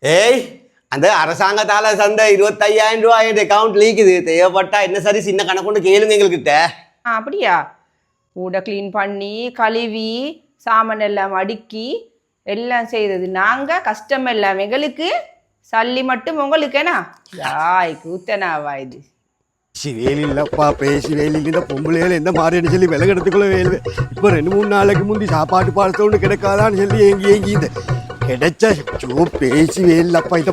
ஏய் அந்த அரசாங்கத்தால சந்தை 25,000 ரூபாய் என் அக்கௌண்ட் லீக்குது. தேவைப்பட்டா என்ன சரி சின்ன கணக்கு கேளுங்க எங்கள்கிட்ட. அப்படியா? கூட க்ளீன் பண்ணி கழுவி சாமான் எல்லாம் அடுக்கி எல்லாம் செய்தது நாங்கள், கஷ்டம் எல்லாம் எங்களுக்கு, சல்லி மட்டும் உங்களுக்கேனா? யாய் கூத்தனாவா இது? வேலி இல்லப்பா, பேசி வேலி இந்த பொம்பளையில எந்த மாதிரின்னு சொல்லி விலை எடுத்துக்கொள்ள வேலு. இப்போ 2-3 நாளைக்கு முந்தி சாப்பாட்டு பாடத்தை ஒன்று கிடைக்காதான்னு சொல்லி ஏங்கி இந்த கிடைச்ச பேசி வேலப்பா. இதை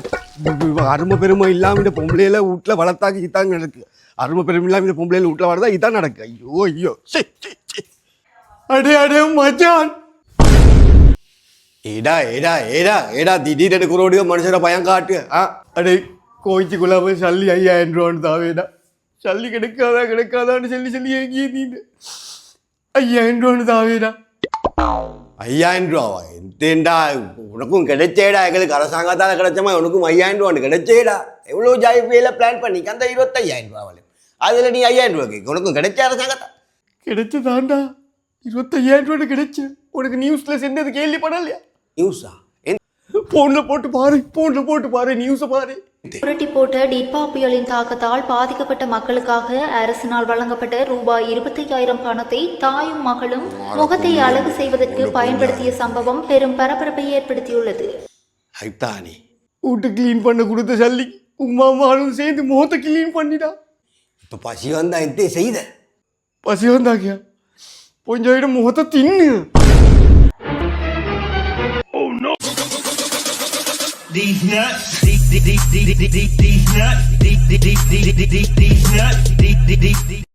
அருமை பெருமை இல்லாமல் இந்த பொம்பளையில வீட்டில் வளர்த்தாக்கி இதான் நடக்கு. அருமை பெருமை இல்லாமல் இந்த பொம்பளையில வீட்டில் வளர்த்தா இதான் நடக்கு. ஐயோ ஐயோ அடே மச்சான். ஏடா ஏடா ஏடா ஏடா திடீர்னு குரோடியோ மனுஷரை பயம் காட்டு. அடே கோயிச்சுக்குள்ளாம சல்லி 5,000 ரூபான்னு தாவேடா. சல்லி கிடைக்காதான்னு சொல்லி ஏங்கி நீ 5,000 ரூபான்னு தாவேடா. 5,000 ரூபாவா? எந்தேண்டா உனக்கும் கிடைச்சேடா, எங்களுக்கு அரசாங்கத்தால் கிடைச்சமா உனக்கும் 5,000 ரூபான்னு கிடைச்சேடா. எவ்வளோ ஜாய்ஃபைல பிளான் பண்ணிக்க அந்த 25,000 ரூபாவில் அதில் நீ 5,000 ரூபா கேட்க உனக்கும் கிடைச்ச அரசாங்கத்தான் கிடைச்சதாண்டா. 25,000 ரூபான்னு கிடைச்சு உனக்கு நியூஸ்ல செஞ்சது கேள்விப்படலையா? நியூஸா? போன்ல போட்டு பாரு நியூஸை பாரு. புரட்டி போட்ட டிட்பா புயலின் தாக்கத்தால் பாதிக்கப்பட்ட மக்களுக்காக அரசினால் வழங்கப்பட்ட ரூபாய் 25,000 பணத்தை தாயும் மகளும் முகத்தை அழகு செய்வதற்கு பயன்படுத்திய சம்பவம் பெரும் பரபரப்பை ஏற்படுத்தியுள்ளது. ஐத்தானி வீட்டு கிளீன் பண்ண கொடுத்த சல்லி உமா மாலும் சேர்ந்து முகத்தை கிளீன் பண்ணிடா. இப்போ பசி வந்தா எத்தே செய்த பசி வந்தாக்கியா கொஞ்சம் முகத்தை தின்னு. These nuts, these nuts, these nuts.